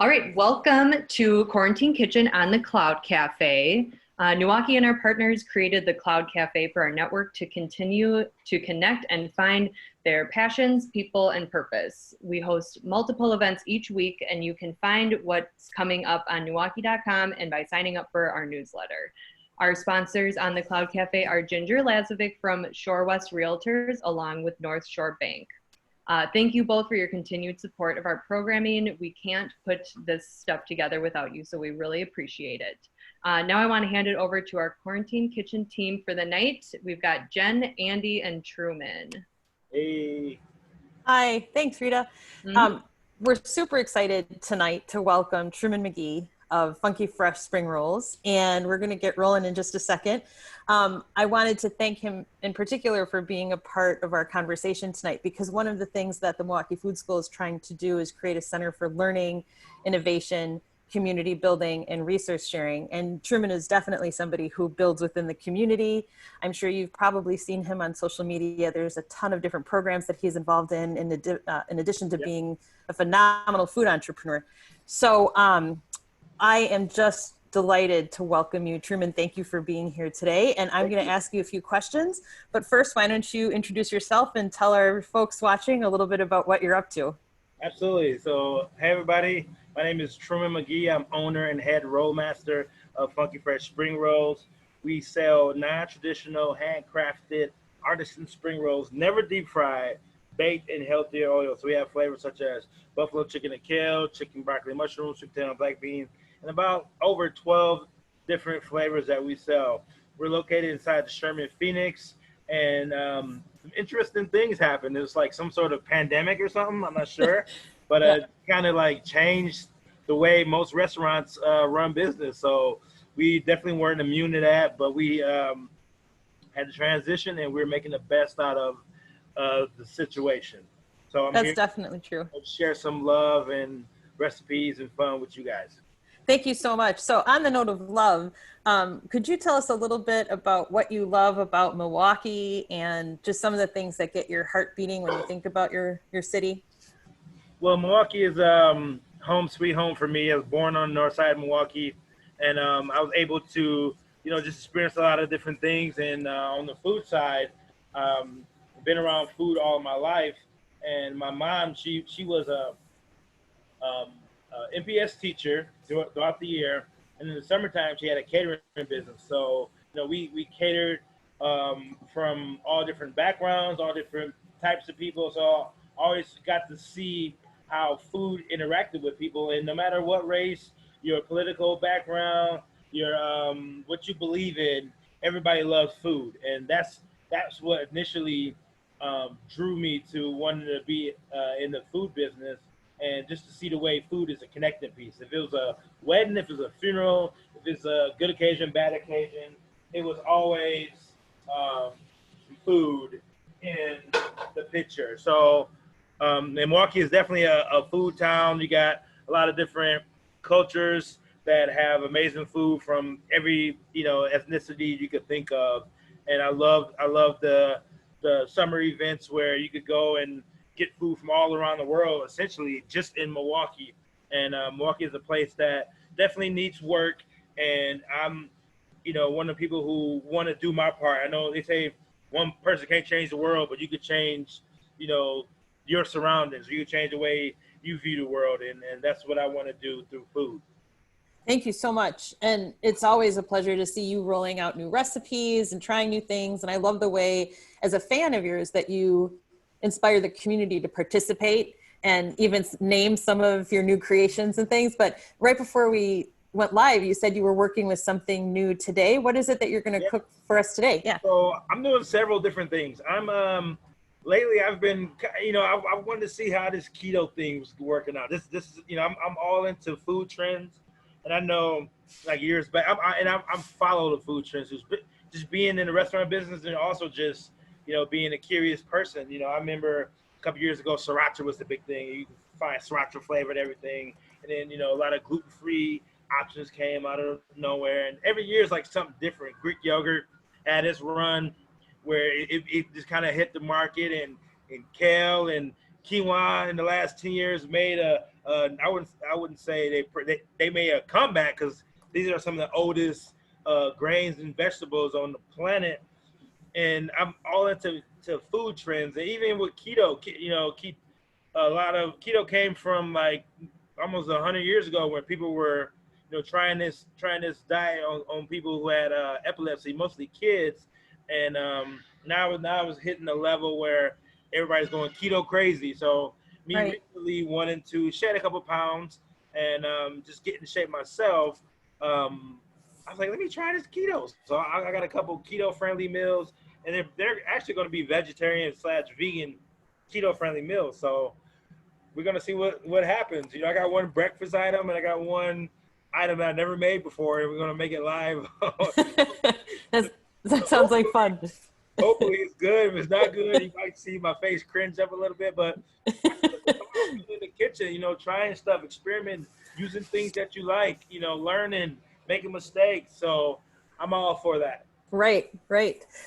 All right, welcome to Quarantine Kitchen on the Cloud Cafe. NEWaukee and our partners created the Cloud Cafe for our network to continue to connect and find their passions, people, and purpose. We host multiple events each week, and you can find what's coming up on NEWaukee.com and by signing up for our newsletter. Our sponsors on the Cloud Cafe are Ginger Lazovik from Shorewest Realtors, along with North Shore Bank. Thank you both for your continued support of our programming. We can't put this stuff together without you, so we really appreciate it. Now I want to hand it over to our Quarantine Kitchen team for the night. We've got Jen, Andy, and Truman. Hey. Hi, thanks, Rita. We're super excited tonight to welcome Truman McGee of Funky Fresh Spring Rolls, and we're going to get rolling in just a second. I wanted to thank him in particular for being a part of our conversation tonight, because one of the things that the Milwaukee Food School is trying to do is create a center for learning, innovation, community building, and resource sharing. And Truman is definitely somebody who builds within the community. I'm sure you've probably seen him on social media. There's a ton of different programs that he's involved in addition to being a phenomenal food entrepreneur. So I am just delighted to welcome you, Truman. Thank you for being here today. And I'm going to ask you a few questions. But first, why don't you introduce yourself and tell our folks watching a little bit about what you're up to? Absolutely. So, hey, everybody. My name is Truman McGee. I'm owner and head roll master of Funky Fresh Spring Rolls. We sell non-traditional, handcrafted, artisan spring rolls, never deep fried, baked in healthier oil. So we have flavors such as buffalo chicken and kale, chicken broccoli mushroom, sweet potato and black beans, and about over 12 different flavors that we sell. We're located inside the Sherman Phoenix, and some interesting things happened. It was like some sort of pandemic or something, I'm not sure, but it kind of like changed the way most restaurants run business. So we definitely weren't immune to that, but we had to transition, and we're making the best out of the situation. So I'm That's here definitely true. to share some love and recipes and fun with you guys. Thank you so much. So on the note of love, could you tell us a little bit about what you love about Milwaukee and just some of the things that get your heart beating when you think about your city? Well, Milwaukee is home sweet home for me. I was born on the north side of Milwaukee, and I was able to, just experience a lot of different things. And on the food side, I've been around food all my life. And my mom, she was a MPS teacher throughout the year, and in the summertime she had a catering business. So we catered from all different backgrounds, all different types of people. So I always got to see how food interacted with people, and no matter what race, your political background, your what you believe in, everybody loves food, and that's what initially drew me to wanting to be in the food business, and just to see the way food is a connecting piece. If it was a wedding, if it was a funeral, if it's a good occasion, bad occasion, it was always food in the picture. So Milwaukee is definitely a food town. You got a lot of different cultures that have amazing food from every ethnicity you could think of, and I love the summer events where you could go and get food from all around the world, essentially just in Milwaukee. And Milwaukee is a place that definitely needs work. And I'm, one of the people who want to do my part. I know they say one person can't change the world, but you could change, your surroundings. You could change the way you view the world. And that's what I want to do through food. Thank you so much. And it's always a pleasure to see you rolling out new recipes and trying new things. And I love the way, as a fan of yours, that you inspire the community to participate and even name some of your new creations and things. But right before we went live, you said you were working with something new today. What is it that you're going to cook for us today? Yeah. So I'm doing several different things. Lately I've been, I wanted to see how this keto thing was working out. This is, I'm all into food trends. And I know, like years back, I'm follow the food trends. Just being in the restaurant business, and also just being a curious person. I remember a couple years ago, sriracha was the big thing. You can find sriracha flavored everything, and then a lot of gluten-free options came out of nowhere. And every year is like something different. Greek yogurt had its run where it just kind of hit the market, and kale and quinoa in the last 10 years made a I wouldn't say they made a comeback, because these are some of the oldest grains and vegetables on the planet. And I'm all into food trends, and even with keto, a lot of keto came from like almost 100 years ago, when people were, trying this diet on people who had epilepsy, mostly kids. And now it's hitting a level where everybody's going keto crazy. So me recently wanting to shed a couple pounds and just get in shape myself, I was like, let me try this keto. So I got a couple keto friendly meals, and they're actually going to be vegetarian / vegan keto friendly meals. So we're going to see what happens. I got one breakfast item, and I got one item that I never made before, and we're going to make it live. That sounds like fun. Hopefully it's good. If it's not good, you might see my face cringe up a little bit, but in the kitchen, trying stuff, experimenting, using things that you like, learning, making mistakes. So I'm all for that. Right.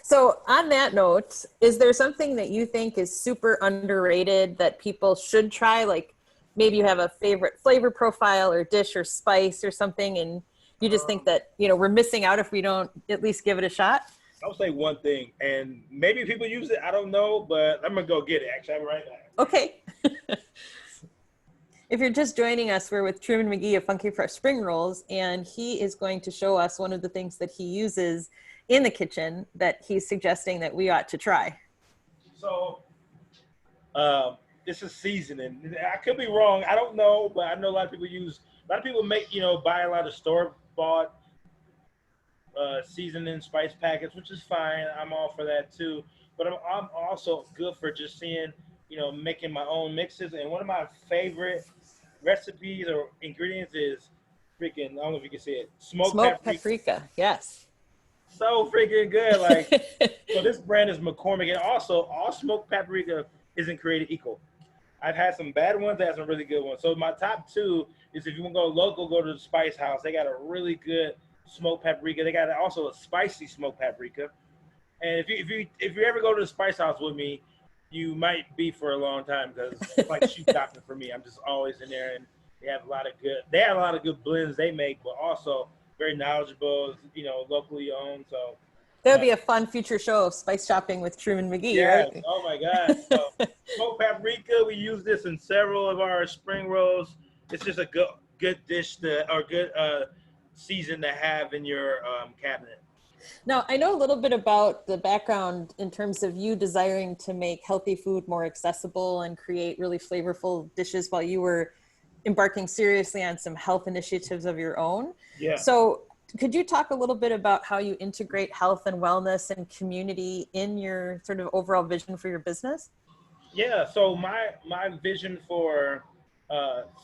So on that note, is there something that you think is super underrated that people should try? Like maybe you have a favorite flavor profile or dish or spice or something, and you just think that, we're missing out if we don't at least give it a shot? I'll say one thing, and maybe people use it, I don't know, but I'm going to go get it. Actually, I'm right back. Okay. If you're just joining us, we're with Truman McGee of Funky Fresh Spring Rolls, and he is going to show us one of the things that he uses in the kitchen that he's suggesting that we ought to try. So this is seasoning. I could be wrong. I don't know, but I know a lot of people make, buy a lot of store-bought seasoning spice packets, which is fine. I'm all for that too. But I'm also good for just seeing, making my own mixes. And one of my favorite recipes or ingredients is freaking, I don't know if you can see it, smoked paprika. Yes. So freaking good. Like, so this brand is McCormick, and also all smoked paprika isn't created equal. I've had some bad ones, I had some really good ones. So my top two is, if you want to go local, go to the Spice House. They got a really good smoked paprika. They got also a spicy smoked paprika. And if you ever go to the Spice House with me, you might be for a long time, because it's like shoe shopping for me. I'm just always in there, and they have a lot of good blends they make, but also very knowledgeable, locally owned. So that would be a fun future show of spice shopping with Truman McGee, yes. Right? Oh my God. So smoked paprika, we use this in several of our spring rolls. It's just a good dish good season to have in your cabinet. Now, I know a little bit about the background in terms of you desiring to make healthy food more accessible and create really flavorful dishes while you were embarking seriously on some health initiatives of your own. Yeah. So could you talk a little bit about how you integrate health and wellness and community in your sort of overall vision for your business? Yeah. So my vision for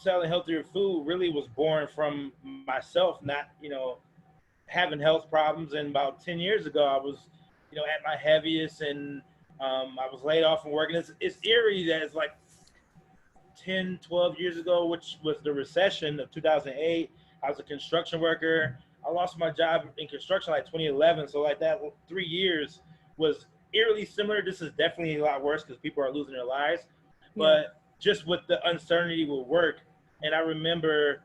selling healthier food really was born from myself, not, having health problems. And about 10 years ago, I was, at my heaviest, and I was laid off from working. It's eerie that it's like 10, 12 years ago, which was the recession of 2008. I was a construction worker. I lost my job in construction like 2011. So like that 3 years was eerily similar. This is definitely a lot worse because people are losing their lives. But just with the uncertainty with work. And I remember,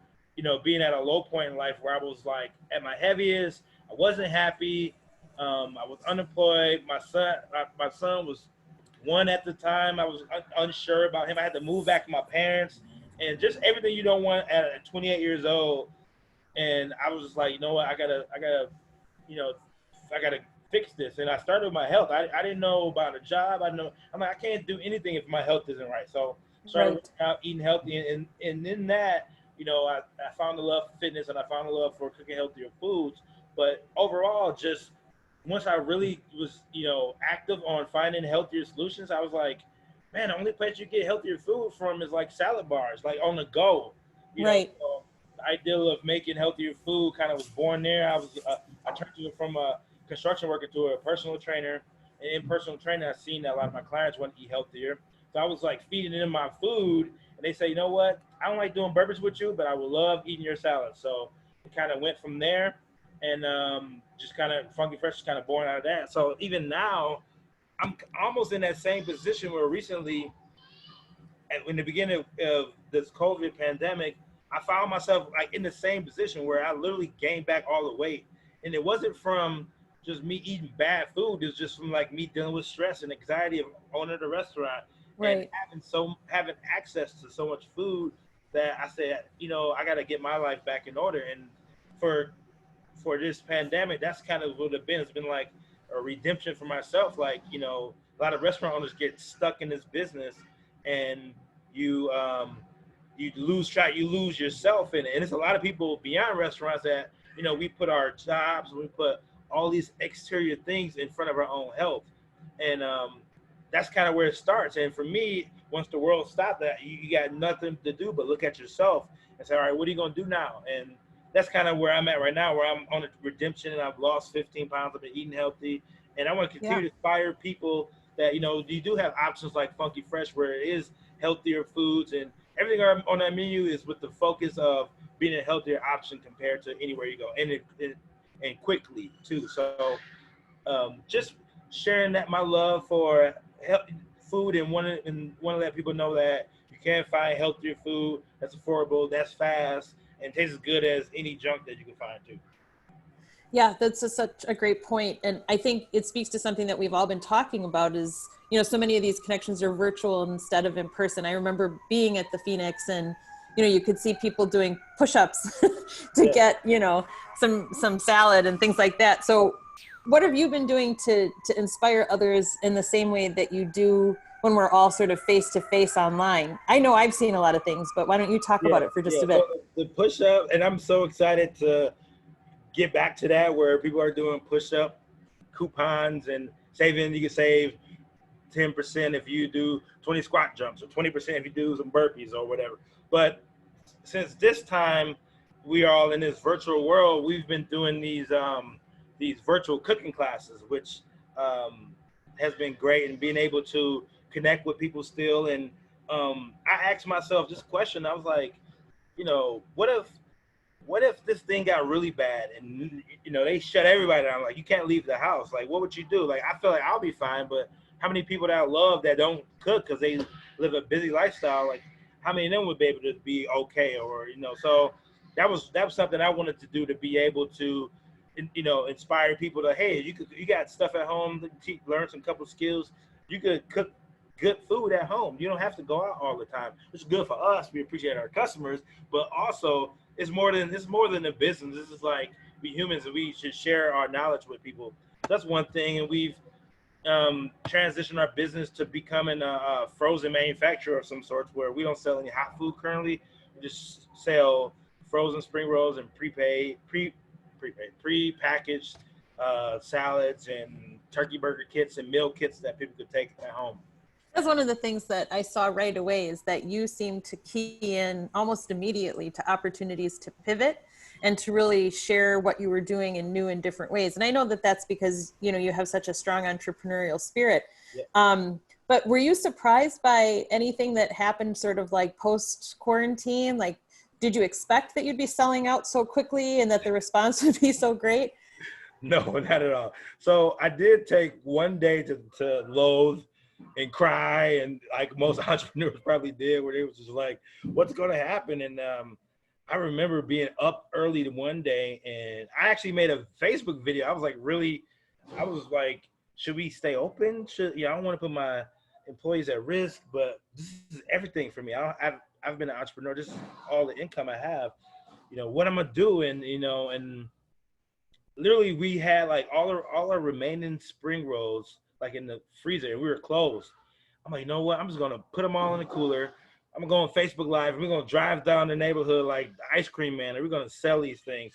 being at a low point in life where I was like at my heaviest. I wasn't happy. I was unemployed. My son was 1 at the time. I was unsure about him. I had to move back to my parents, and just everything you don't want at 28 years old. And I was just like, you know what? I gotta fix this. And I started with my health. I didn't know about a job. I'm like, I can't do anything if my health isn't right. So started working out, eating healthy, and in that, I found the love for fitness, and I found the love for cooking healthier foods. But overall, just once I really was, active on finding healthier solutions, I was like, man, the only place you get healthier food from is like salad bars, like on the go. You know? So the ideal of making healthier food kind of was born there. I turned to it from a construction worker to a personal trainer. And in personal training, I've seen that a lot of my clients want to eat healthier. So I was like feeding them my food, and they say, you know what? I don't like doing burgers with you, but I would love eating your salad. So it kind of went from there, and just kind of Funky Fresh is kind of born out of that. So even now, I'm almost in that same position where recently, in the beginning of this COVID pandemic, I found myself like in the same position where I literally gained back all the weight. And it wasn't from just me eating bad food. It was just from like me dealing with stress and anxiety of owning the restaurant and having access to so much food that I said, you know, I got to get my life back in order. And for this pandemic, that's kind of what it's been. It's been like a redemption for myself. Like, you know, a lot of restaurant owners get stuck in this business, and you lose track, you lose yourself in it. And it's a lot of people beyond restaurants that, you know, we put our jobs, we put all these exterior things in front of our own health. And that's kind of where it starts. And for me, once the world stopped that, you got nothing to do but look at yourself and say, all right, what are you going to do now? And that's kind of where I'm at right now, where I'm on a redemption and I've lost 15 pounds. I've been eating healthy. And I want to continue to inspire people that, you know, you do have options like Funky Fresh, where it is healthier foods, and everything on that menu is with the focus of being a healthier option compared to anywhere you go, and quickly too. So just sharing that my love for food, and want to let people know that you can find healthier food that's affordable, that's fast, and tastes as good as any junk that you can find too. Yeah, that's such a great point. And I think it speaks to something that we've all been talking about is, you know, so many of these connections are virtual instead of in person. I remember being at the Phoenix, and, you know, you could see people doing push-ups to get, you know, some salad and things like that. So what have you been doing to inspire others in the same way that you do when we're all sort of face-to-face online? I know I've seen a lot of things, but why don't you talk about it for just a bit? So the push-up, and I'm so excited to get back to that, where people are doing push-up coupons and saving. You can save 10% if you do 20 squat jumps, or 20% if you do some burpees or whatever. But since this time we are all in this virtual world, we've been doing these virtual cooking classes, which has been great, and being able to connect with people still. And I asked myself this question. I was like, you know, what if this thing got really bad and, you know, they shut everybody down? Like, you can't leave the house. Like, what would you do? Like, I feel like I'll be fine, but how many people that I love that don't cook because they live a busy lifestyle, like, how many of them would be able to be okay? Or, you know, so that was something I wanted to do, to be able to, you know, inspire people to, hey, you got stuff at home, learn some couple skills. You could cook good food at home. You don't have to go out all the time. It's good for us. We appreciate our customers, but also it's more than a business. This is like, we humans, and we should share our knowledge with people. That's one thing. And we've transitioned our business to becoming a frozen manufacturer of some sorts, where we don't sell any hot food currently. We just sell frozen spring rolls and pre-packaged salads and turkey burger kits and meal kits that people could take at home. That's one of the things that I saw right away, is that you seem to key in almost immediately to opportunities to pivot and to really share what you were doing in new and different ways. And I know that that's because, you know, you have such a strong entrepreneurial spirit. Yeah. But were you surprised by anything that happened sort of like post-quarantine? Like, did you expect that you'd be selling out so quickly and that the response would be so great? No, not at all. So I did take one day to loathe and cry, and like most entrepreneurs probably did, where they was just like, what's going to happen? And I remember being up early one day, and I actually made a Facebook video. I was like, should we stay open? I don't want to put my employees at risk, but this is everything for me. I've been an entrepreneur. This is all the income I have. You know, what I'm gonna do? And, you know, and literally we had like all our remaining spring rolls like in the freezer, and we were closed. I'm like, you know what? I'm just gonna put them all in the cooler. I'm gonna go on Facebook Live, and we're gonna drive down the neighborhood like the ice cream man, and we're gonna sell these things.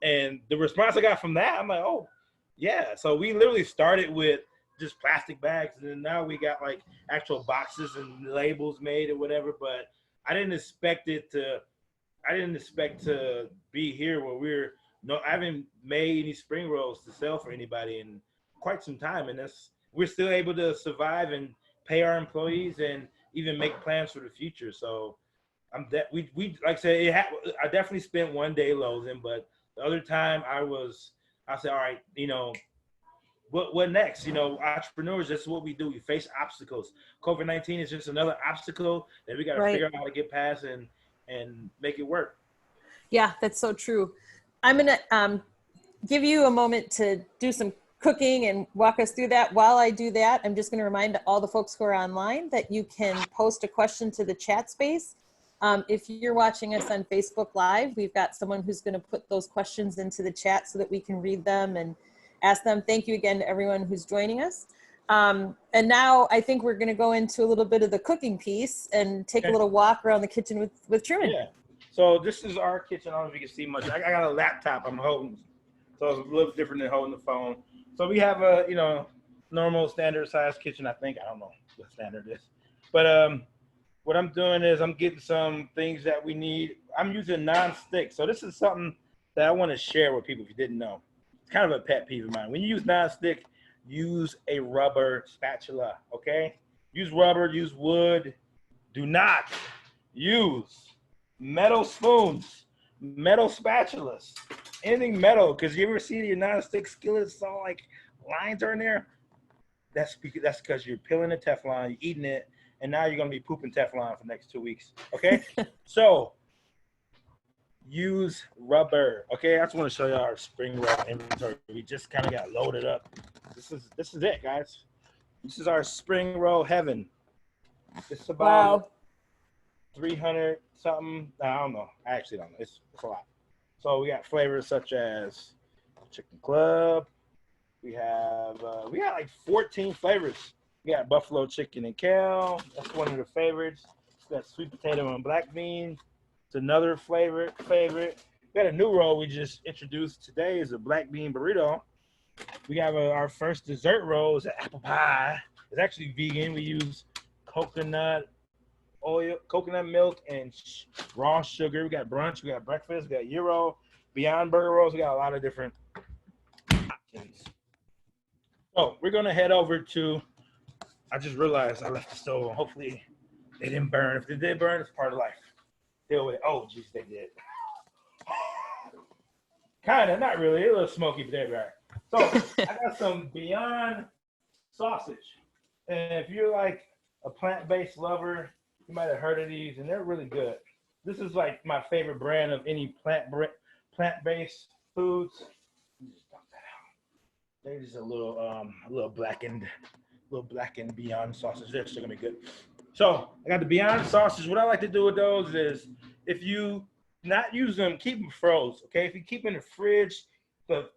And the response I got from that, I'm like, oh yeah. So we literally started with just plastic bags, and then now we got like actual boxes and labels made or whatever. But I didn't expect to be here where I haven't made any spring rolls to sell for anybody in quite some time, and we're still able to survive and pay our employees and even make plans for the future. So we like I said, I definitely spent one day loathing, but the other time I said, all right, you know, what next? You know, entrepreneurs, this is what we do. We face obstacles. COVID-19 is just another obstacle that we got to figure out how to get past and make it work. Yeah, that's so true. I'm going to give you a moment to do some cooking and walk us through that. While I do that, I'm just going to remind all the folks who are online that you can post a question to the chat space. If you're watching us on Facebook Live, we've got someone who's going to put those questions into the chat so that we can read them and ask them. Thank you again to everyone who's joining us. And now I think we're going to go into a little bit of the cooking piece and take a little walk around the kitchen with Truman. Yeah. So this is our kitchen. I don't know if you can see much. I got a laptop I'm holding, so it's a little different than holding the phone. So we have a, you know, normal standard size kitchen, I think. I don't know what standard is. But what I'm doing is I'm getting some things that we need. I'm using non-stick. So this is something that I want to share with people if you didn't know. It's kind of a pet peeve of mine. When you use non-stick, use a rubber spatula, okay? Use rubber, use wood. Do not use metal spoons, metal spatulas, anything metal, because you ever see your non-stick skillets all like lines are in there? That's because you're peeling the Teflon, you're eating it, and now you're gonna be pooping Teflon for the next 2 weeks. Okay, so use rubber. Okay, I just want to show you our spring roll inventory. We just kind of got loaded up. This is it, guys. This is our spring roll heaven. It's about 300 something. I don't know. I actually don't know. It's a lot. So we got flavors such as Chicken Club. We have like 14 flavors. We got buffalo chicken and kale. That's one of the favorites. We got sweet potato and black beans. It's another favorite. We got a new roll we just introduced today is a black bean burrito. We have our first dessert roll is an apple pie. It's actually vegan. We use coconut oil, coconut milk, and raw sugar. We got brunch, we got breakfast, we got Euro, Beyond Burger Rolls. We got a lot of different options. So we're gonna head over to, I just realized I left the stove on. Hopefully they didn't burn. If they did burn, it's part of life. Deal with it. Oh, geez, they did. Kinda, not really. A little smoky, but they're right. So I got some Beyond sausage. And if you're like a plant-based lover, you might have heard of these, and they're really good. This is like my favorite brand of any plant-based foods. Let me just dump that out. They're just a little blackened Beyond sausage. They're still gonna be good. So I got the Beyond sausage. What I like to do with those is, if you not use them, keep them froze. Okay, if you keep them in the fridge, the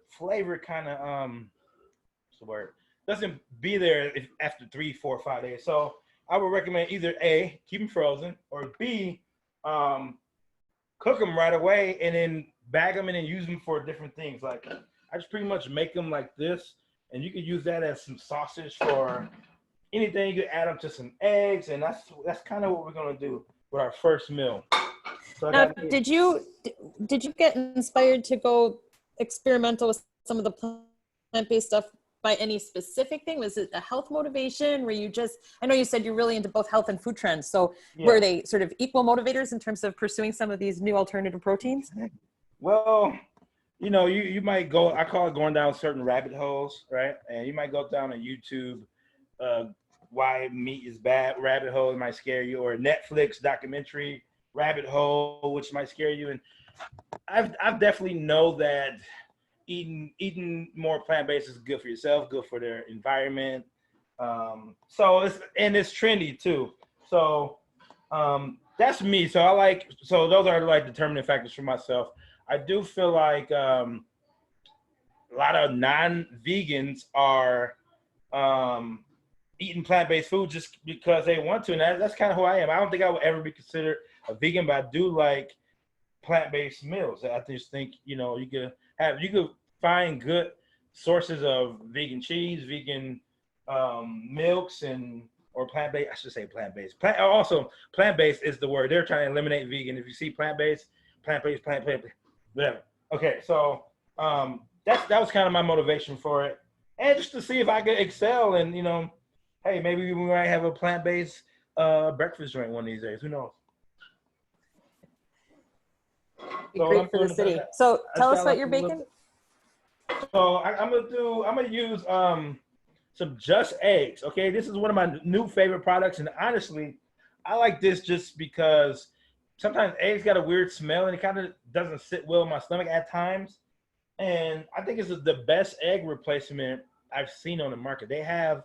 flavor kind of what's the word? Doesn't be there after 3, 4, 5 days. So I would recommend either A, keep them frozen, or B, cook them right away and then bag them and then use them for different things. Like I just pretty much make them like this, and you could use that as some sausage for anything. You could add them to some eggs, and that's kind of what we're gonna do with our first meal. So now, did you get inspired to go experimental with some of the plant-based stuff by any specific thing? Was it a health motivation? Were you just, I know you said you're really into both health and food trends. So were they sort of equal motivators in terms of pursuing some of these new alternative proteins? Well, you know, you might go, I call it going down certain rabbit holes, right? And you might go down a YouTube, why meat is bad rabbit hole, it might scare you, or a Netflix documentary rabbit hole, which might scare you. And I've definitely know that eating more plant-based is good for yourself, good for their environment. So it's trendy too. So that's me. So those are like determining factors for myself. I do feel like a lot of non-vegans are eating plant-based food just because they want to, and that's kind of who I am. I don't think I would ever be considered a vegan, but I do like plant-based meals. I just think, you know, you could find good sources of vegan cheese, vegan milks, or plant-based. I should say plant-based. Also, plant-based is the word. They're trying to eliminate vegan. If you see plant-based, whatever. Okay, so that was kind of my motivation for it, and just to see if I could excel. And, you know, hey, maybe we might have a plant-based breakfast joint one of these days. Who knows? Be great for the city. So tell us what you're baking. So I'm gonna use some Just Eggs. Okay, this is one of my new favorite products, and honestly, I like this just because sometimes eggs got a weird smell and it kind of doesn't sit well in my stomach at times. And I think it's the best egg replacement I've seen on the market. They have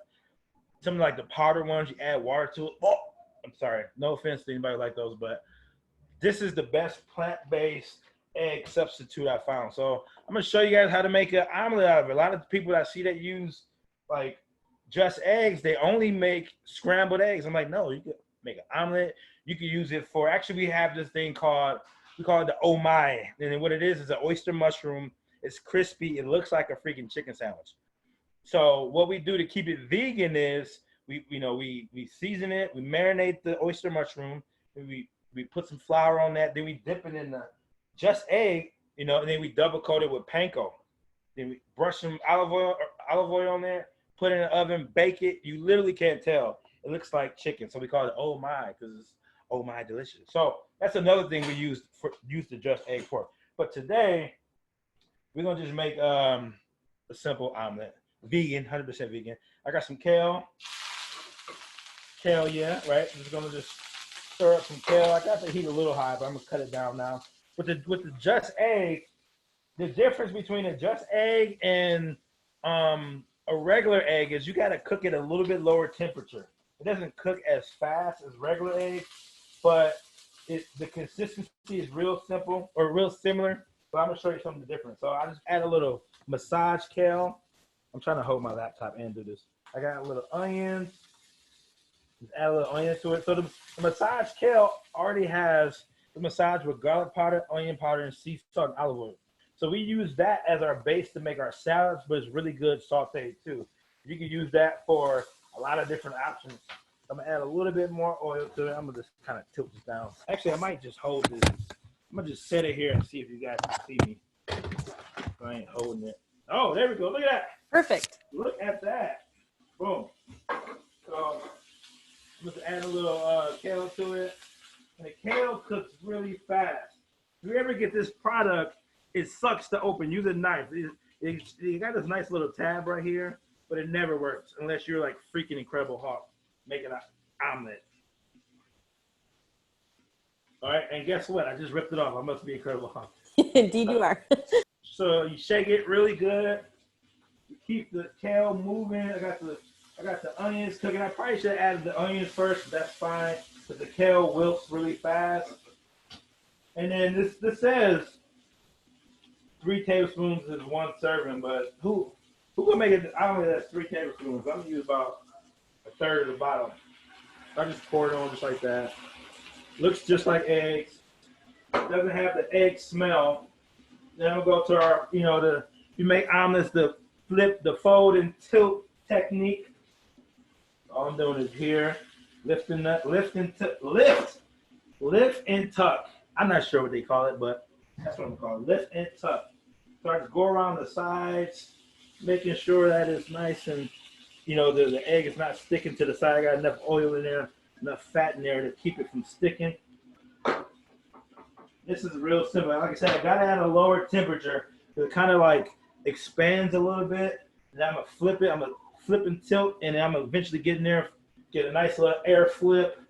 something like the powder ones, you add water to it. Oh, I'm sorry, no offense to anybody like those, but this is the best plant-based egg substitute I found. So I'm gonna show you guys how to make an omelet out of it. A lot of the people that I see that use like Just Eggs, they only make scrambled eggs. I'm like, no, you can make an omelet. You can use it for, actually we have this thing called, we call it the oh my. And then what it is an oyster mushroom. It's crispy. It looks like a freaking chicken sandwich. So what we do to keep it vegan is we season it, we marinate the oyster mushroom, and we put some flour on that, then we dip it in the Just Egg, and then we double coat it with panko. Then we brush some olive oil on there, put it in the oven, bake it. You literally can't tell. It looks like chicken. So we call it oh my, because it's oh my delicious. So that's another thing we use the Just Egg for. But today, we're gonna just make a simple omelet. Vegan, 100% vegan. I got some kale. Kale, yeah, right. I'm just gonna stir up some kale. I got the heat a little high, but I'm gonna cut it down now. With the Just Egg, the difference between a Just Egg and a regular egg is you gotta cook it a little bit lower temperature. It doesn't cook as fast as regular egg, but the consistency is real simple or real similar. But I'm gonna show you something different. So I just add a little massage kale. I'm trying to hold my laptop and do this. I got a little onions. Just add a little onion to it. So the massage kale already has the massage with garlic powder, onion powder, and sea salt and olive oil. So we use that as our base to make our salads, but it's really good sauteed too. You can use that for a lot of different options. I'm gonna add a little bit more oil to it. I'm gonna just kind of tilt this down. Actually, I might just hold this. I'm gonna just set it here and see if you guys can see me. I ain't holding it. Oh, there we go. Look at that. Perfect. Look at that. Boom. So I'm just add a little kale to it. And the kale cooks really fast. If you ever get this product, it sucks to open. Use a knife. You got this nice little tab right here, but it never works unless you're like freaking Incredible Hulk making an omelet. All right, and guess what? I just ripped it off. I must be Incredible Hulk. Indeed you are. So you shake it really good. You keep the kale moving. I got the onions cooking. I probably should have added the onions first, but that's fine. But the kale wilts really fast. And then this says 3 tablespoons is 1 serving, but who gonna make it? I only that's 3 tablespoons. I'm gonna use about 1/3 of the bottle. I just pour it on just like that. Looks just like eggs. Doesn't have the egg smell. Then we'll go to our, you make omelets, the flip, the fold and tilt technique. All I'm doing is here, lift and tuck. I'm not sure what they call it, but that's what I'm calling it. Lift and tuck. So I just go around the sides, making sure that it's nice and, the egg is not sticking to the side. I got enough oil in there, enough fat in there to keep it from sticking. This is real simple. Like I said, I gotta add a lower temperature. It kind of like expands a little bit. And I'm gonna flip it. I'm gonna flip and tilt, and then I'm gonna eventually get in there, get a nice little air flip,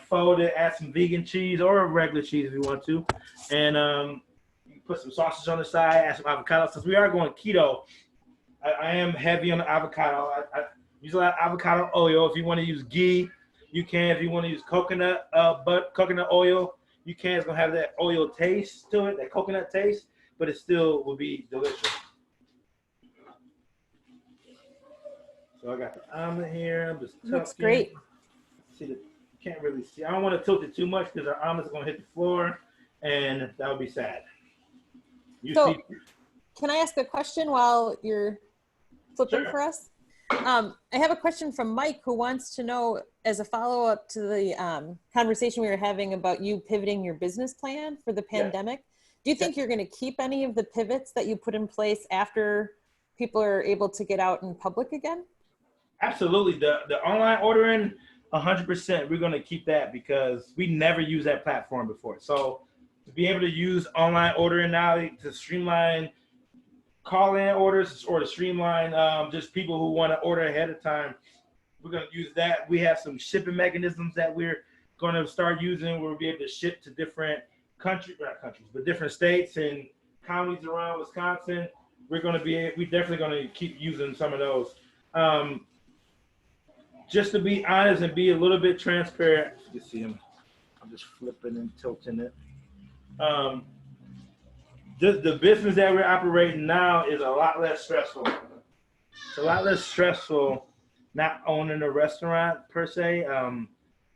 fold it, add some vegan cheese or regular cheese if you want to, and you put some sausage on the side, add some avocado. Since we are going keto, I am heavy on the avocado. I use a lot of avocado oil. If you want to use ghee, you can. If you want to use coconut oil, you can. It's gonna have that oil taste to it, that coconut taste, but it still will be delicious. So I got the omelet here. I'm just looks great. See, you can't really see. I don't want to tilt it too much because our omelet's gonna hit the floor, and that would be sad. Can I ask a question while you're flipping Sure. for us? I have a question from Mike who wants to know, as a follow-up to the conversation we were having about you pivoting your business plan for the pandemic. Do you think you're going to keep any of the pivots that you put in place after people are able to get out in public again? Absolutely. The online ordering, 100%, we're going to keep that because we never used that platform before. So to be able to use online ordering now to streamline call-in orders or to streamline just people who want to order ahead of time. We're going to use that. We have some shipping mechanisms that we're going to start using. We'll be able to ship to different different states and counties around Wisconsin. We're definitely going to keep using some of those. Just to be honest and be a little bit transparent. You see him. I'm just flipping and tilting it. The business that we're operating now is a lot less stressful. It's a lot less stressful not owning a restaurant per se.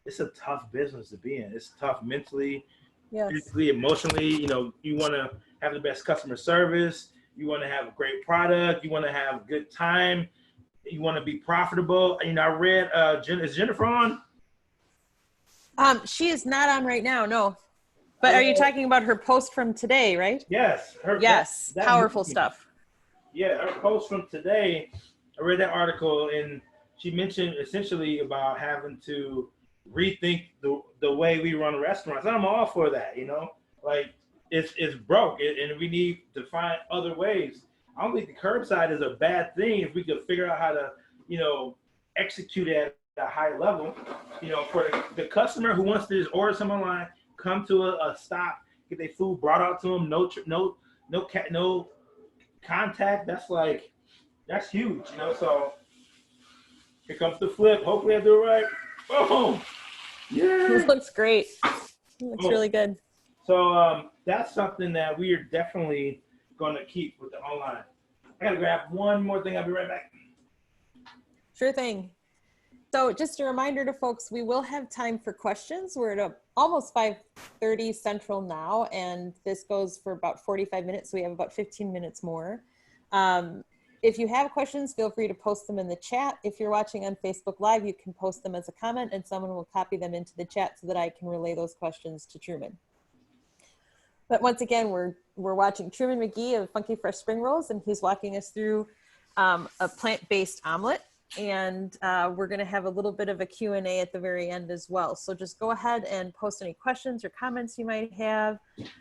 It's a tough business to be in. It's tough mentally, physically, emotionally. You know, you want to have the best customer service. You want to have a great product. You want to have a good time. You want to be profitable. You know, I read, is Jennifer on? She is not on right now, no. But are you talking about her post from today, right? Yes. Yes, powerful stuff. Yeah, her post from today, I read that article, and she mentioned essentially about having to rethink the way we run restaurants. I'm all for that, you know? Like, it's broke, and we need to find other ways. I don't think the curbside is a bad thing if we could figure out how to, you know, execute it at a high level. You know, for the customer who wants to just order something online, come to a stop, get their food brought out to them, no contact. That's huge, you know. So here comes the flip. Hopefully I do it right. Boom. Yeah. It looks great. It looks really good. So that's something that we are definitely going to keep with the online. I gotta grab one more thing. I'll be right back. Sure thing. So just a reminder to folks, we will have time for questions. We're at almost 5:30 Central now, and this goes for about 45 minutes. So we have about 15 minutes more. If you have questions, feel free to post them in the chat. If you're watching on Facebook Live, you can post them as a comment and someone will copy them into the chat so that I can relay those questions to Truman. But once again, we're watching Truman McGee of Funky Fresh Spring Rolls, and he's walking us through a plant-based omelet. And we're going to have a little bit of a Q&A at the very end as well. So just go ahead and post any questions or comments you might have.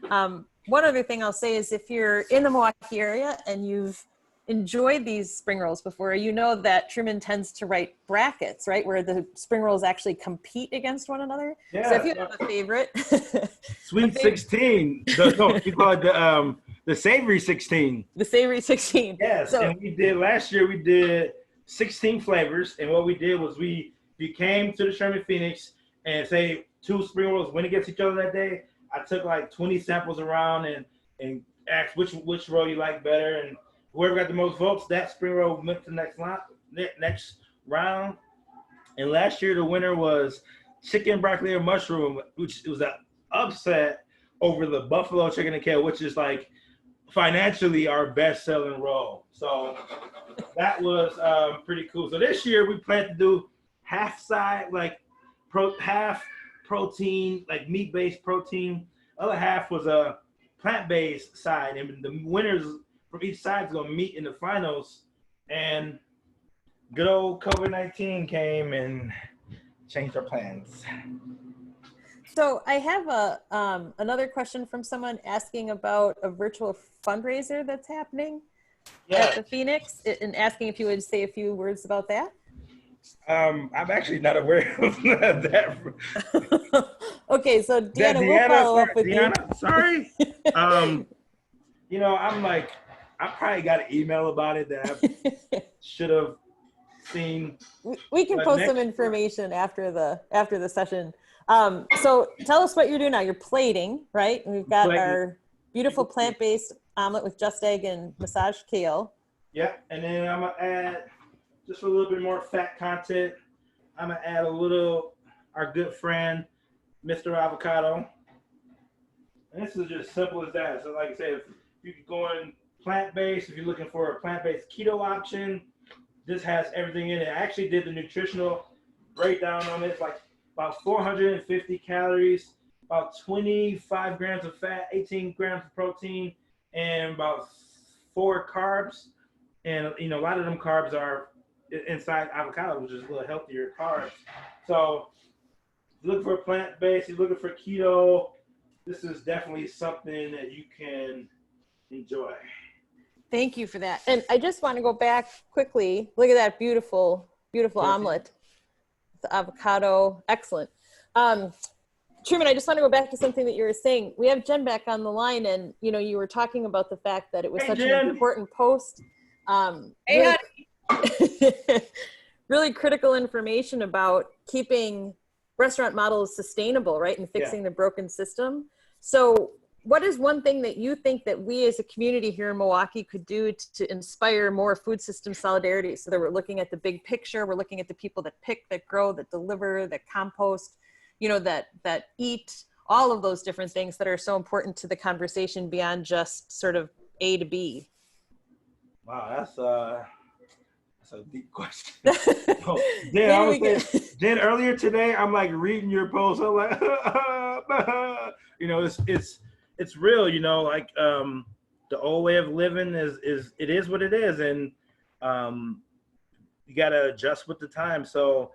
One other thing I'll say is if you're in the Milwaukee area and you've enjoyed these spring rolls before, you know that Truman tends to write brackets, right? Where the spring rolls actually compete against one another. Yeah, so if you have a favorite. Sweet 16. No, we call it the Savory 16. The Savory 16. Yes, so, and last year we did 16 flavors, and what we did was we came to the Sherman Phoenix and say 2 spring rolls went against each other that day. I took like 20 samples around and asked which roll you like better, and whoever got the most votes, that spring roll went to the next round. And last year the winner was chicken broccoli or mushroom, which was an upset over the buffalo chicken and kale, which is like financially our best selling roll. So that was pretty cool. So this year we plan to do half protein, like meat-based protein. Other half was a plant-based side, and the winners from each side is going to meet in the finals. And good old COVID-19 came and changed our plans. So I have another question from someone asking about a virtual fundraiser that's happening at the Phoenix, and asking if you would say a few words about that. I'm actually not aware of that. Okay, so Deanna, we'll follow up with you. Sorry. You know, I probably got an email about it that I should have seen. We can post some information after the session. So tell us what you're doing now. You're plating, right? And we've got our beautiful plant-based omelet with just egg and massaged kale. Yeah, and then I'm gonna add just a little bit more fat content. I'm gonna add our good friend, Mr. Avocado. And this is just simple as that. So like I said, if you can go in plant-based, if you're looking for a plant-based keto option, this has everything in it. I actually did the nutritional breakdown on it. It's like about 450 calories, about 25 grams of fat, 18 grams of protein, and about 4 carbs. And you know, a lot of them carbs are inside avocado, which is a little healthier carbs. So if you're looking for plant-based, you're looking for keto, this is definitely something that you can enjoy. Thank you for that. And I just want to go back quickly. Look at that beautiful, beautiful omelet. The avocado, excellent. Truman, I just want to go back to something that you were saying. We have Jen back on the line, and you were talking about the fact that it was such an important post. Really, really critical information about keeping restaurant models sustainable, right, and fixing the broken system. So what is one thing that you think that we as a community here in Milwaukee could do to inspire more food system solidarity, so that we're looking at the big picture, we're looking at the people that pick, that grow, that deliver, that compost, that eat, all of those different things that are so important to the conversation beyond just sort of A to B? Wow, that's a deep question. Jen, I was saying, Jen, earlier today, I'm like reading your post. I'm like, it's real, like the old way of living is what it is, and you gotta adjust with the time. So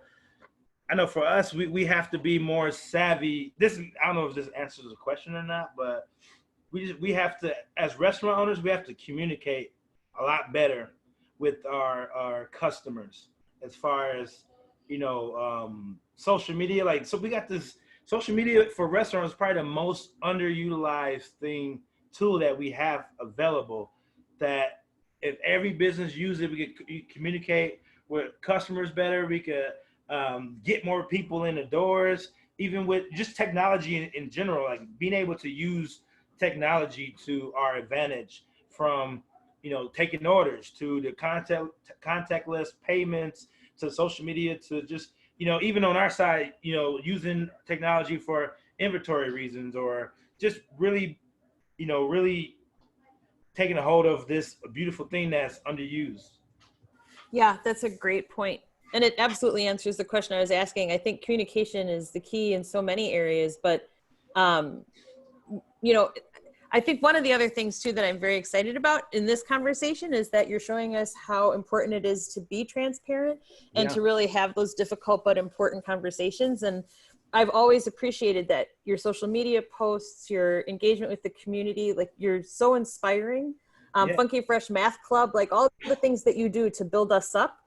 I know for us, we have to be more savvy. I don't know if this answers the question or not, but we have to, as restaurant owners, we have to communicate a lot better with our customers as far as social media. Like, so we got this social media for restaurants, probably the most underutilized tool that we have available, that if every business used it, we could communicate with customers better. We could get more people in the doors, even with just technology in general, like being able to use technology to our advantage, from taking orders to the contactless payments to social media to just even on our side, using technology for inventory reasons, or just really taking a hold of this beautiful thing that's underused. Yeah, that's a great point. And it absolutely answers the question I was asking. I think communication is the key in so many areas, but, I think one of the other things too that I'm very excited about in this conversation is that you're showing us how important it is to be transparent and to really have those difficult but important conversations. And I've always appreciated that your social media posts, your engagement with the community, like, you're so inspiring. Funky Fresh Math Club, like all the things that you do to build us up,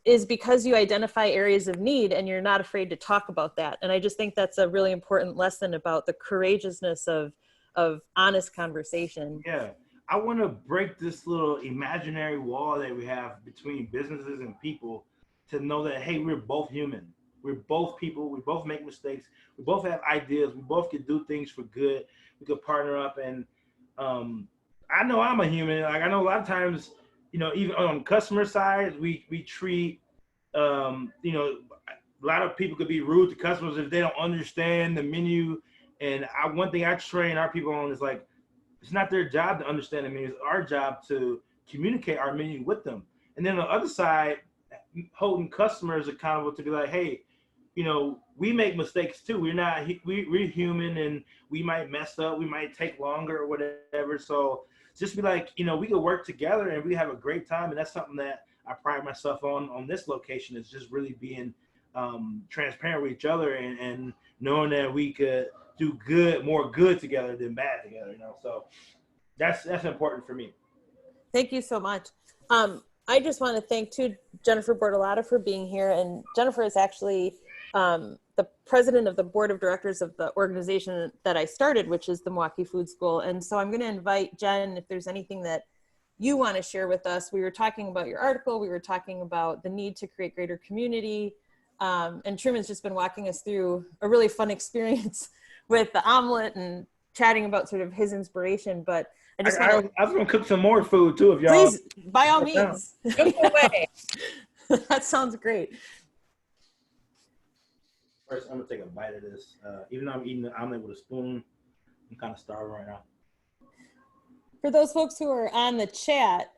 is because you identify areas of need and you're not afraid to talk about that. And I just think that's a really important lesson about the courageousness of honest conversation. Yeah, I want to break this little imaginary wall that we have between businesses and people, to know that, hey, we're both human. We're both people. We both make mistakes. We both have ideas. We both could do things for good. We could partner up. And I know I'm a human. Like, I know a lot of times, even on the customer side, we treat, a lot of people could be rude to customers if they don't understand the menu. And one thing I train our people on is, like, it's not their job to understand the menu. It's our job to communicate our menu with them. And then on the other side, holding customers accountable to be like, hey, we make mistakes too. We're human, and we might mess up. We might take longer or whatever. So just be like, we could work together and we have a great time. And that's something that I pride myself on this location, is just really being transparent with each other, and knowing that we could do more good together than bad together, So that's important for me. Thank you so much. I just want to thank too Jennifer Bortolotta for being here. And Jennifer is actually the president of the board of directors of the organization that I started, which is the MKE Food School. And so I'm going to invite Jen, if there's anything that you want to share with us. We were talking about your article. We were talking about the need to create greater community. And Truman's just been walking us through a really fun experience with the omelet and chatting about sort of his inspiration. But I just want to... I was going to cook some more food too, if y'all... Please, by all means. Go away. That sounds great. First, I'm going to take a bite of this. Even though I'm eating the omelet with a spoon, I'm kind of starving right now. For those folks who are on the chat,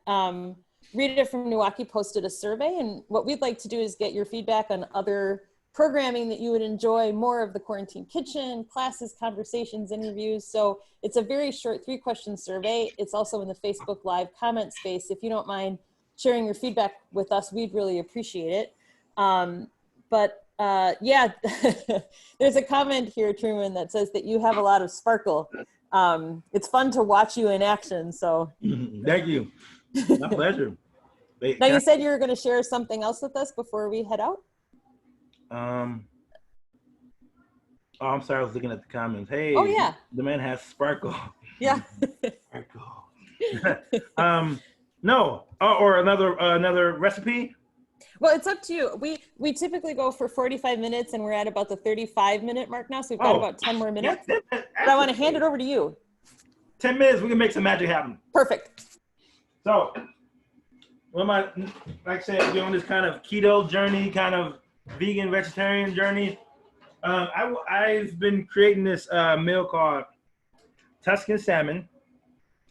Rita from NEWaukee posted a survey, and what we'd like to do is get your feedback on other programming that you would enjoy, more of the Quarantine Kitchen, classes, conversations, interviews. So it's a very short 3-question survey. It's also in the Facebook Live comment space. If you don't mind sharing your feedback with us, we'd really appreciate it. Yeah, there's a comment here, Truman, that says that you have a lot of sparkle. It's fun to watch you in action. So Thank you. My pleasure. Wait, now you said you were going to share something else with us before we head out. Oh, I'm sorry. I was looking at the comments. Hey, Oh yeah, the man has sparkle. yeah. Sparkle. No, or another recipe. Well, it's up to you. We typically go for 45 minutes, and we're at about the 35-minute mark now. So we've got about 10 more minutes. Yeah, but I want to hand it over to you. 10 minutes, we can make some magic happen. Perfect. So, like I said, we're on this kind of keto journey, kind of vegan, vegetarian journey. I've been creating this meal called Tuscan salmon,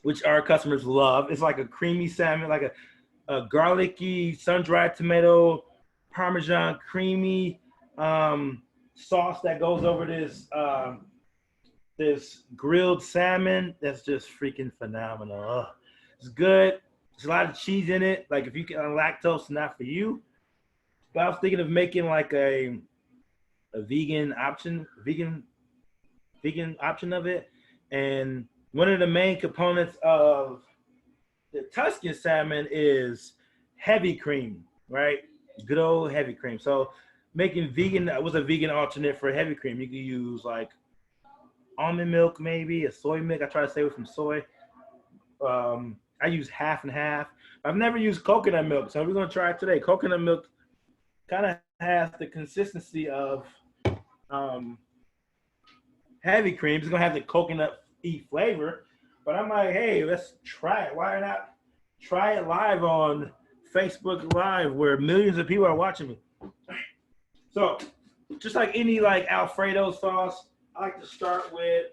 which our customers love. It's like a creamy salmon, like a garlicky, sun-dried tomato, Parmesan creamy sauce that goes over this grilled salmon. That's just freaking phenomenal. Ugh. It's good. There's a lot of cheese in it. Like if you can lactose, not for you. But I was thinking of making like a vegan option of it. And one of the main components of the Tuscan salmon is heavy cream, right? Good old heavy cream. So making vegan was a vegan alternate for heavy cream. You could use like almond milk, maybe a soy milk. I try to stay away from soy. I use half and half. I've never used coconut milk, so we're gonna try it today. Coconut milk kind of has the consistency of heavy cream. It's gonna have the coconut-y flavor, but I'm like, hey, let's try it. Why not try it live on Facebook Live where millions of people are watching me? So just like any like Alfredo sauce, I like to start with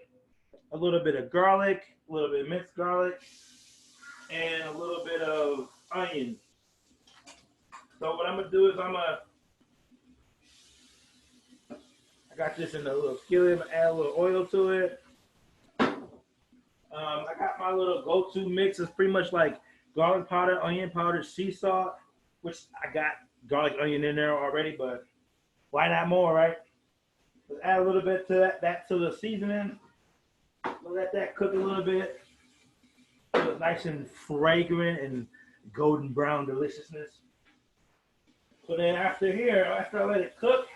a little bit of garlic, a little bit of minced garlic, and a little bit of onion. So what I'm gonna do is I got this in a little skillet. I'm gonna add a little oil to it. I got my little go-to mix. It's pretty much like garlic powder, onion powder, sea salt, which I got garlic onion in there already, but why not more, right? Let's add a little bit to that to the seasoning. We'll let that cook a little bit. So it's nice and fragrant and golden brown deliciousness. So then after I let it cook,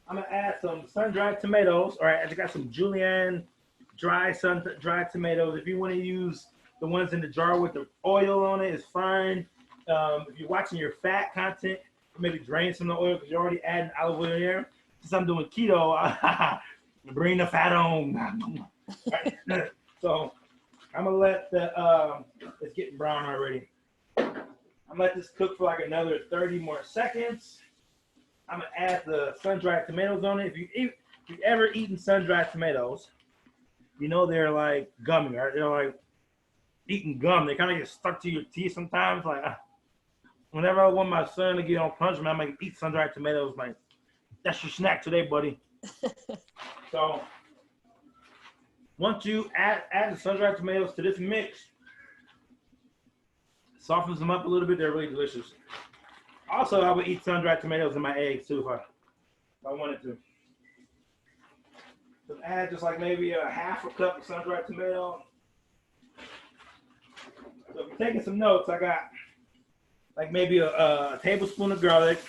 I'm gonna add some sun-dried tomatoes. All right, I just got some julienne sun-dried tomatoes. If you want to use the ones in the jar with the oil on it, it's fine. If you're watching your fat content, maybe drain some of the oil because you're already adding olive oil in there. Since I'm doing keto, bring the fat on. Right? So I'm gonna let it's getting brown already. I'm gonna let this cook for like another 30 more seconds. I'm gonna add the sun-dried tomatoes on it. If you've ever eaten sun-dried tomatoes, you know they're like gummy, right? They're like eating gum. They kind of get stuck to your teeth sometimes. Like whenever I want my son to get on punishment, I'm like eat sun-dried tomatoes. Like that's your snack today, buddy. So once you add the sun-dried tomatoes to this mix, softens them up a little bit. They're really delicious. Also, I would eat sun-dried tomatoes in my eggs too if I wanted to. So add just like maybe a half a cup of sun-dried tomato. So if you're taking some notes, I got like maybe a tablespoon of garlic,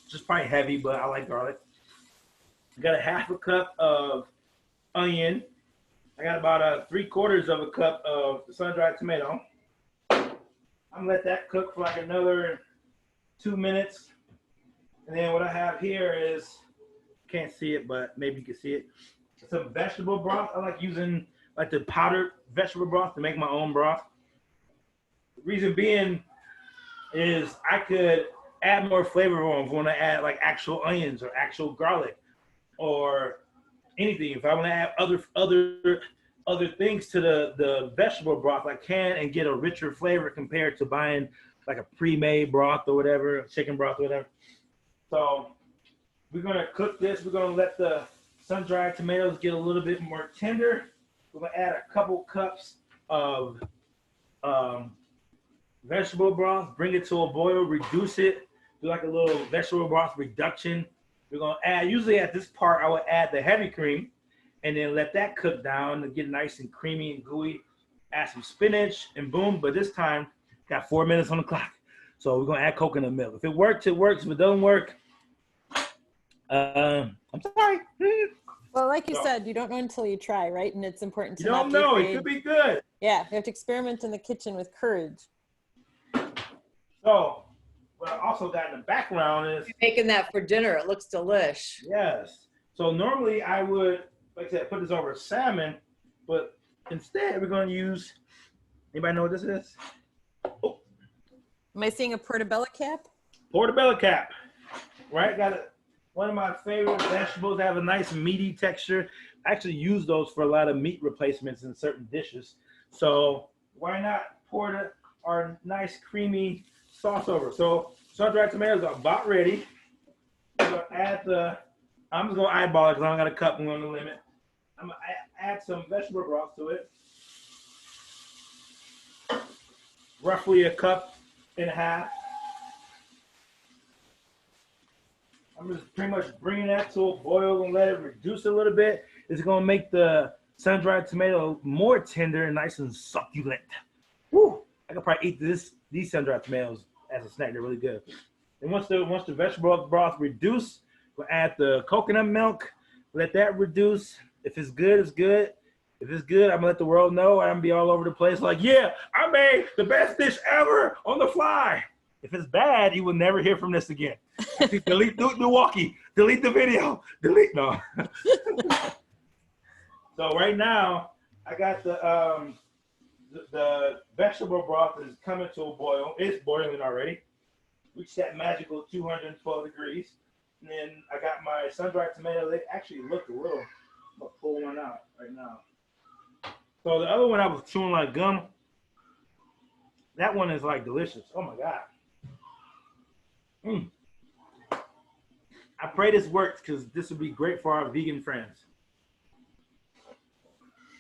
just probably heavy, but I like garlic. I got a half a cup of onion. I got about 3/4 of a cup of sun-dried tomato. I'm gonna let that cook for like another 2 minutes. And then what I have here is, can't see it, but maybe you can see it. Some vegetable broth. I like using like the powdered vegetable broth to make my own broth. The reason being is I could add more flavor on when I add like actual onions or actual garlic or anything. If I want to add other things to the vegetable broth, I can and get a richer flavor compared to buying like a pre-made broth or whatever, chicken broth or whatever. So we're gonna cook this. We're gonna let the sun-dried tomatoes get a little bit more tender. We're gonna add a couple cups of vegetable broth, bring it to a boil, reduce it, do like a little vegetable broth reduction. We're gonna add, usually at this part, I would add the heavy cream, and then let that cook down to get nice and creamy and gooey. Add some spinach and boom. But this time, got 4 minutes on the clock. So we're gonna add coconut milk. If it works, it works. If it doesn't work, I'm sorry. Well, like you said, you don't know until you try, right? And it's important to You don't know. It could be good. Yeah, you have to experiment in the kitchen with courage. So, what I also got in the background is You're making that for dinner. It looks delish. yes. So normally I would, like I said, put this over salmon, but instead we're going to use. Anybody know what this is? Oh. Am I seeing a portobello cap? Portobello cap, right? Got it. One of my favorite vegetables that have a nice meaty texture. I actually use those for a lot of meat replacements in certain dishes. So why not pour our nice creamy sauce over? So sun-dried tomatoes are about ready. I'm gonna add I'm just gonna eyeball it because I don't got a cup. I'm gonna limit. I'm gonna add some vegetable broth to it. Roughly a cup and a half. I'm just pretty much bringing that to a boil and let it reduce a little bit. It's gonna make the sun-dried tomato more tender and nice and succulent. Woo! I could probably eat these sun-dried tomatoes as a snack. They're really good. And once the vegetable broth reduce, we'll add the coconut milk. Let that reduce. If it's good, it's good. If it's good, I'm gonna let the world know. I'm gonna be all over the place like, yeah, I made the best dish ever on the fly. If it's bad, you will never hear from this again. Delete NEWaukee. Delete the video. Delete no. So right now, I got the vegetable broth is coming to a boil. It's boiling already. Reached that magical 212 degrees. And then I got my sun-dried tomato. They actually look a little. I'm gonna pull one out right now. So the other one I was chewing like gum. That one is like delicious. Oh my God. I pray this works because this would be great for our vegan friends.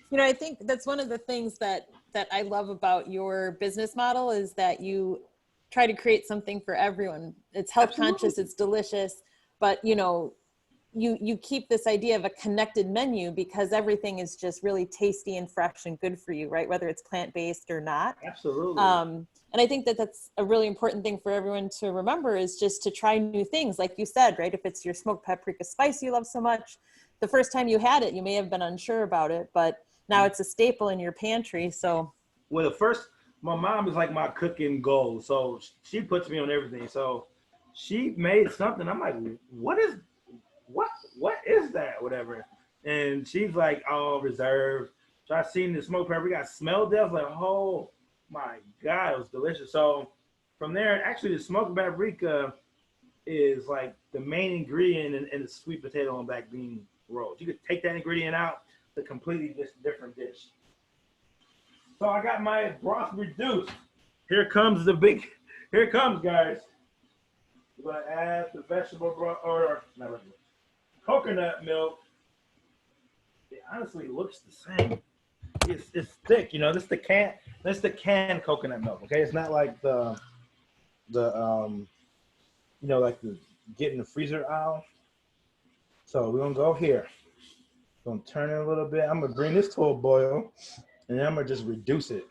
You know, I think that's one of the things that I love about your business model is that you try to create something for everyone. It's health conscious, it's delicious, but you know, you keep this idea of a connected menu because everything is just really tasty and fresh and good for you, right? Whether it's plant-based or not. Absolutely. And I think that that's a really important thing for everyone to remember is just to try new things. Like you said, right? If it's your smoked paprika spice you love so much, the first time you had it, you may have been unsure about it, but now it's a staple in your pantry. So, well, my mom is like my cooking goal. So she puts me on everything. So she made something. I'm like, what is that? Whatever. And she's like, oh, reserved. So I seen the smoked paprika. I smelled it. I was like, oh my God, it was delicious. So from there, actually the smoked paprika is like the main ingredient in the sweet potato and black bean rolls. You could take that ingredient out, a completely different dish. So I got my broth reduced. Here it comes, guys. We're gonna add the vegetable broth, or not vegetable, coconut milk. It honestly looks the same. It's thick, you know. That's the canned coconut milk. Okay, it's not like the you know, like the get in the freezer aisle. So we're gonna go here. Gonna turn it a little bit. I'm gonna bring this to a boil, and then I'm gonna just reduce it.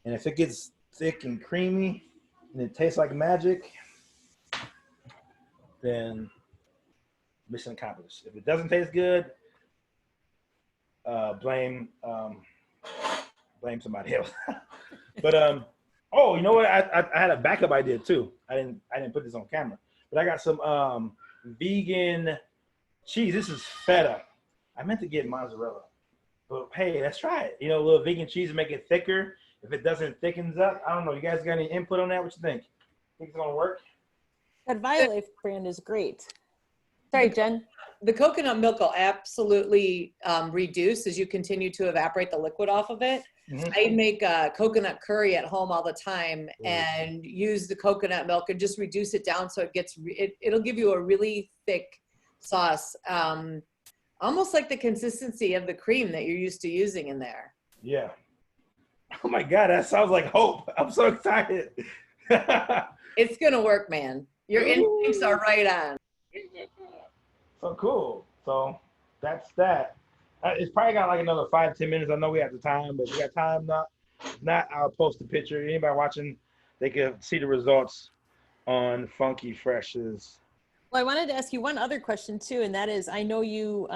And if it gets thick and creamy, and it tastes like magic, then mission accomplished. If it doesn't taste good, blame somebody else. But oh, you know what? I had a backup idea too. I didn't put this on camera, but I got some vegan cheese. This is feta. I meant to get mozzarella, but hey, let's try it. You know, a little vegan cheese to make it thicker. If it doesn't thickens up, I don't know. You guys got any input on that? What you think? Think it's gonna work? that Violife brand is great. Sorry, Jen. The coconut milk will absolutely reduce as you continue to evaporate the liquid off of it. Mm-hmm. I make coconut curry at home all the time and use the coconut milk and just reduce it down so it gets, it'll give you a really thick sauce. Almost like the consistency of the cream that you're used to using in there. Yeah. Oh my God, that sounds like hope. I'm so excited. It's going to work, man. Your instincts are right on. So cool. So that's that. It's probably got like another 5-10 minutes. I know we have the time, but if we got time, not, I'll post a picture. Anybody watching, they can see the results on Funky Fresh's. Well, I wanted to ask you one other question too, and that is, I know you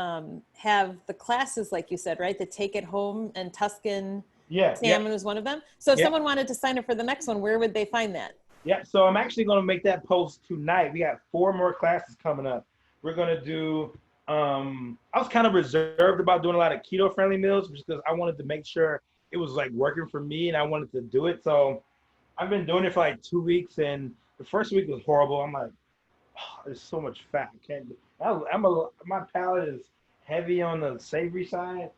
have the classes, like you said, right? The Take It Home and Tuscan Salmon was one of them. So if someone wanted to sign up for the next one, where would they find that? Yeah, so I'm actually going to make that post tonight. We got 4 more classes coming up. We're going to do, I was kind of reserved about doing a lot of keto-friendly meals because I wanted to make sure it was like working for me and I wanted to do it. So I've been doing it for like 2 weeks, and the first week was horrible. I'm like, oh, there's so much fat. I can't do. My palate is heavy on the savory side.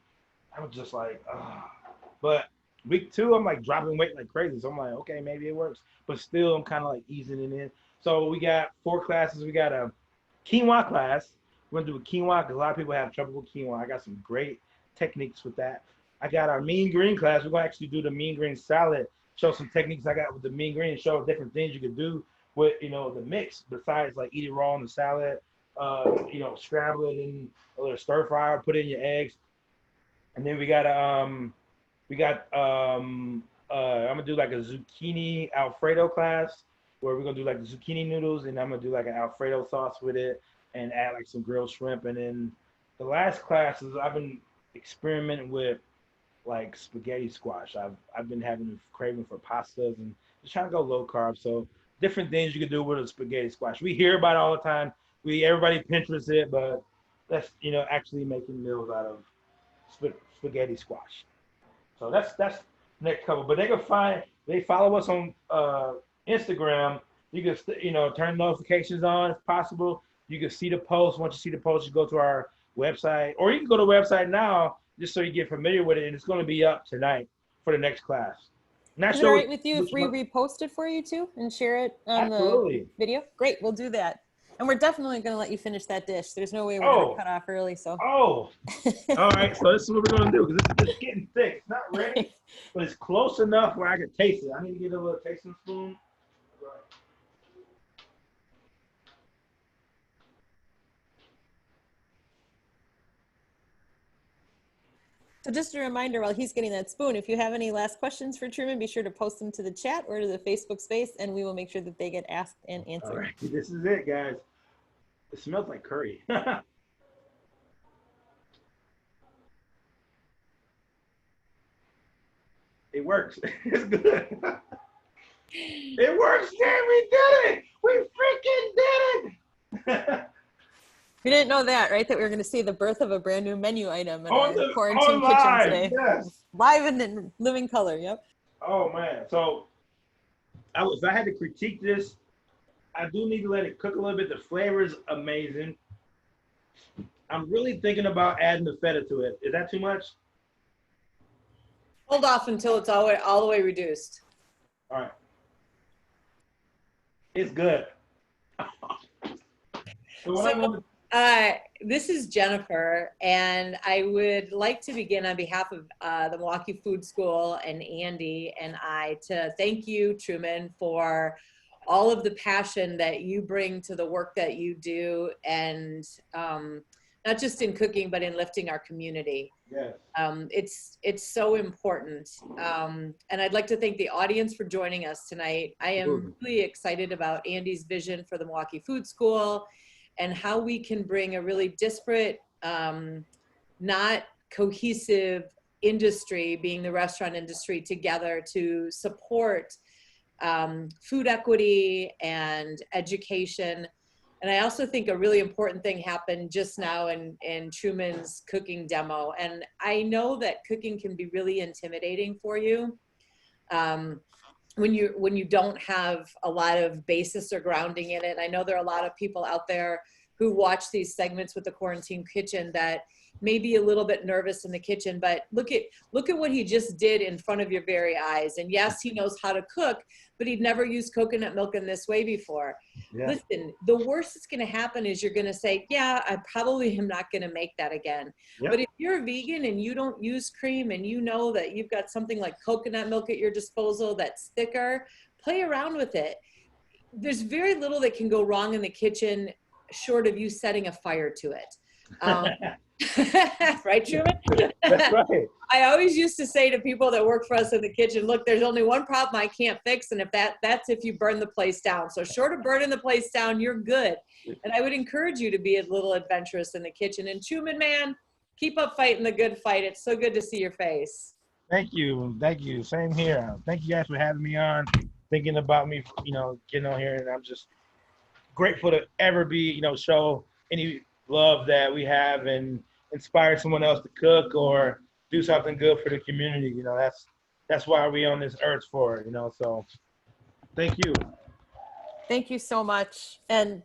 I was just like, oh. But week 2, I'm like dropping weight like crazy. So I'm like, okay, maybe it works. But still, I'm kind of like easing it in. So we got 4 classes. We got a quinoa class. We're going to do a quinoa because a lot of people have trouble with quinoa. I got some great techniques with that. I got our mean green class. We're going to actually do the mean green salad, show some techniques I got with the mean green, show different things you could do with, you know, the mix besides like eat it raw in the salad, you know, scramble it in a little stir fry, or put in your eggs. And then I'm gonna do like a zucchini Alfredo class where we're gonna do like the zucchini noodles, and I'm gonna do like an Alfredo sauce with it and add like some grilled shrimp. And then the last class is I've been experimenting with like spaghetti squash. I've been having a craving for pastas and just trying to go low carb. So different things you can do with a spaghetti squash. We hear about it all the time. Everybody Pinterest it, but that's, you know, actually making meals out of spaghetti squash. So that's next couple. But they follow us on Instagram. You can, you know, turn notifications on if possible. You can see the post. Once you see the post, you go to our website, or you can go to the website now just so you get familiar with it, and it's going to be up tonight for the next class. Is it all right with you if we repost it for you too and share it on the video? Great, we'll do that. And we're definitely going to let you finish that dish. There's no way we're going to cut off early. So. All right. So this is what we're going to do, because it's getting thick. It's not ready, but it's close enough where I can taste it. I need to get a little tasting spoon. So just a reminder, while he's getting that spoon, if you have any last questions for Truman, be sure to post them to the chat or to the Facebook space, and we will make sure that they get asked and answered. All right, this is it, guys. It smells like curry. It works. It's good. It works, Jay. We did it. We freaking did it. We didn't know that, right? That we were going to see the birth of a brand new menu item in our quarantine kitchen today. Yes. Live and in living color, yep. Oh, man. So if I had to critique this, I do need to let it cook a little bit. The flavor is amazing. I'm really thinking about adding the feta to it. Is that too much? Hold off until it's all the way reduced. All right. It's good. This is Jennifer, and I would like to begin on behalf of the Milwaukee Food School and Andy and I to thank you, Truman, for all of the passion that you bring to the work that you do, and not just in cooking, but in lifting our community. Yes. It's so important. And I'd like to thank the audience for joining us tonight. I am really excited about Andy's vision for the Milwaukee Food School and how we can bring a really disparate, not cohesive industry, being the restaurant industry, together to support food equity and education. And I also think a really important thing happened just now in Truman's cooking demo. And I know that cooking can be really intimidating for you when you don't have a lot of basis or grounding in it. I know there are a lot of people out there who watch these segments with the Quarantine Kitchen that may be a little bit nervous in the kitchen, but look at what he just did in front of your very eyes. And yes, he knows how to cook, but he'd never used coconut milk in this way before. Yeah. Listen, the worst that's going to happen is you're going to say, yeah, I probably am not going to make that again. Yep. But if you're a vegan and you don't use cream and you know that you've got something like coconut milk at your disposal that's thicker, play around with it. There's very little that can go wrong in the kitchen short of you setting a fire to it. Right, Truman? That's right. I always used to say to people that work for us in the kitchen, look, there's only one problem I can't fix, and if that's if you burn the place down. So short of burning the place down, you're good. And I would encourage you to be a little adventurous in the kitchen. And Truman, man, keep up fighting the good fight. It's so good to see your face. Thank you. Thank you. Same here. Thank you guys for having me on, thinking about me, getting on here. And I'm just grateful to ever be, show any love that we have and inspire someone else to cook or do something good for the community. That's why we're on this earth for, so thank you. Thank you so much. And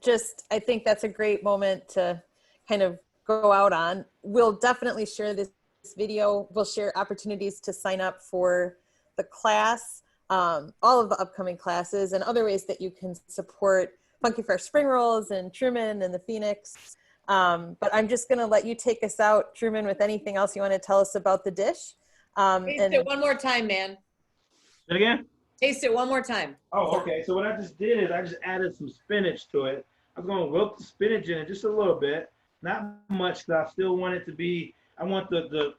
I think that's a great moment to kind of go out on. We'll definitely share this video. We'll share opportunities to sign up for the class, all of the upcoming classes, and other ways that you can support Funky Fresh Spring Rolls and Truman and the Phoenix. But I'm just going to let you take us out, Truman, with anything else you want to tell us about the dish. Taste it one more time, man. Say it again? Taste it one more time. Oh, okay. So what I just did is I just added some spinach to it. I'm going to wilt the spinach in it just a little bit. Not much, because I still want it to be, I want the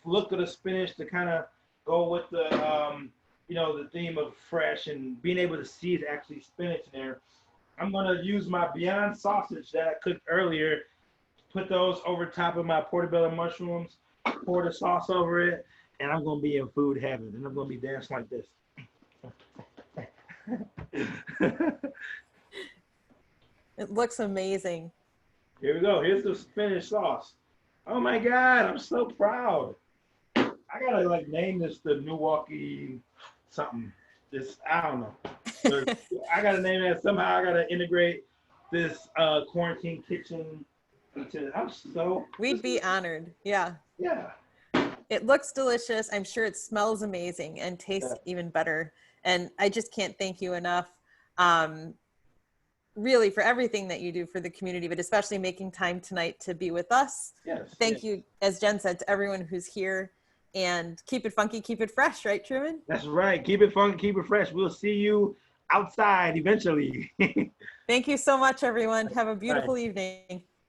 look of the spinach to kind of go with the, the theme of fresh and being able to see it's actually spinach in there. I'm going to use my Beyond sausage that I cooked earlier, put those over top of my portobello mushrooms, pour the sauce over it, and I'm going to be in food heaven, and I'm going to be dancing like this. It looks amazing. Here we go. Here's the spinach sauce. Oh my God, I'm so proud. I gotta name this the NEWaukee something. I don't know. I gotta name that somehow. I gotta integrate this quarantine kitchen. We'd be honored. Yeah. Yeah. It looks delicious. I'm sure it smells amazing and tastes even better. And I just can't thank you enough, really, for everything that you do for the community, but especially making time tonight to be with us. Yes. Thank you, as Jen said, to everyone who's here. And keep it funky, keep it fresh, right, Truman? That's right. Keep it funky, keep it fresh. We'll see you outside eventually. Thank you so much, everyone. Have a beautiful evening.